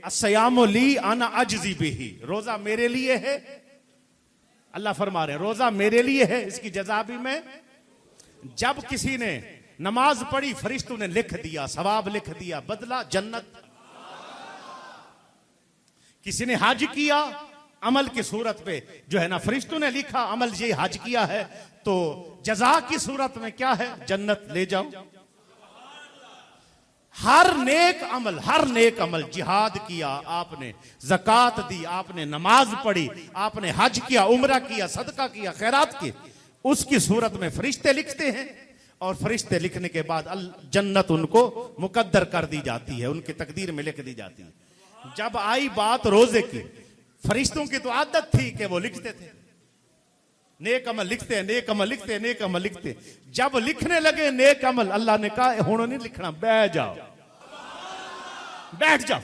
अस्सयामुली आना अजज़ी बिही, रोजा मेरे लिए है। अल्लाह फरमा रहे हैं रोजा मेरे लिए है, इसकी जज़ा भी मैं। जब किसी ने नमाज पढ़ी फरिश्तों ने लिख दिया, सवाब लिख दिया, बदला जन्नत। किसी ने हज किया अमल की सूरत पे जो है ना, फरिश्तों ने लिखा अमल ये हज किया है, तो जज़ा की सूरत में क्या है, जन्नत ले जाओ। हर नेक अमल, जिहाद किया आपने, ज़कात दी आपने, नमाज पढ़ी आपने, हज किया, उम्रा किया, सदका किया, खैरात की, उसकी सूरत में फरिश्ते लिखते हैं। और फरिश्ते लिखने के बाद जन्नत उनको मुकद्दर कर दी जाती है, उनकी तकदीर में लिख दी जाती है। जब आई बात रोजे की, फरिश्तों की तो आदत थी कि वो लिखते थे, नेक अमल लिखते, नेक अमल लिखते, नेक अमल लिखते। जब लिखने लगे नेक अमल, अल्लाह ने कहा हुण नहीं लिखना, बैठ जाओ, बैठ जाओ।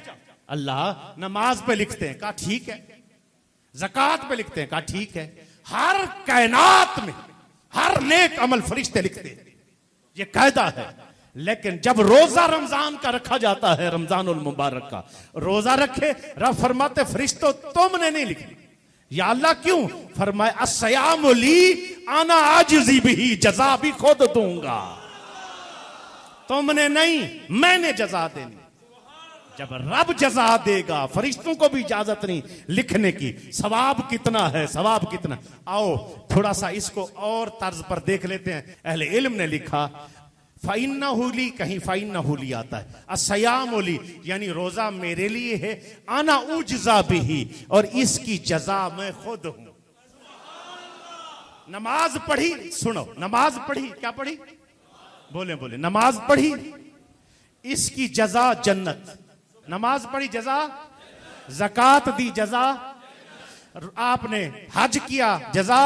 अल्लाह नमाज पे लिखते हैं, कहा ठीक है। ज़कात पे लिखते हैं, कहा ठीक है। हर कायनात में हर नेक अमल फरिश्ते लिखते हैं, ये कायदा है। लेकिन जब रोजा रमजान का रखा जाता है, रमजानुल मुबारक का रोजा रखे, रब फरमाते फरिश्तों तुमने नहीं लिखी। या अल्लाह क्यों? फरमाए अस्सयामुली आना आजिज़ी बिही, जज़ा भी खुद दूंगा, तुमने नहीं, मैंने जज़ा देनी। जब रब जज़ा देगा, फरिश्तों को भी इजाजत नहीं लिखने की। सवाब कितना है, सवाब कितना। आओ थोड़ा सा इसको और तर्ज पर देख लेते हैं। अहले इल्म ने लिखा फ़इन्नहुली, कहीं फ़इन्नहुली आता है, अस्सयामुली यानी रोजा मेरे लिए है, आना उज्ज़ा बिही, और इसकी जज़ा मैं खुद हूं। नमाज पढ़ी, सुनो, नमाज पढ़ी, क्या पढ़ी, बोले बोले, नमाज पढ़ी, इसकी जज़ा जन्नत। नमाज पढ़ी जज़ा, ज़कात दी जज़ा, आपने हज किया जज़ा,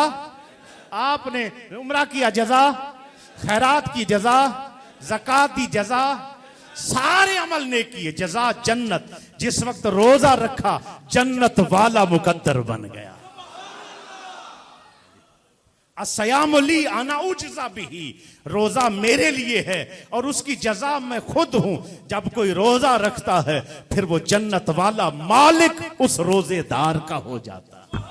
आपने उम्रा किया जज़ा, खैरात की जज़ा, ज़कात दी जज़ा, सारे अमल ने किए, जज़ा जन्नत। जिस वक्त रोजा रखा जन्नत वाला मुकद्दर बन गया। अस्सयामुली आना उज्ज़ा बिही, रोजा मेरे लिए है और उसकी जज़ा मैं खुद हूं। जब कोई रोजा रखता है फिर वो जन्नत वाला मालिक उस रोजेदार का हो जाता है।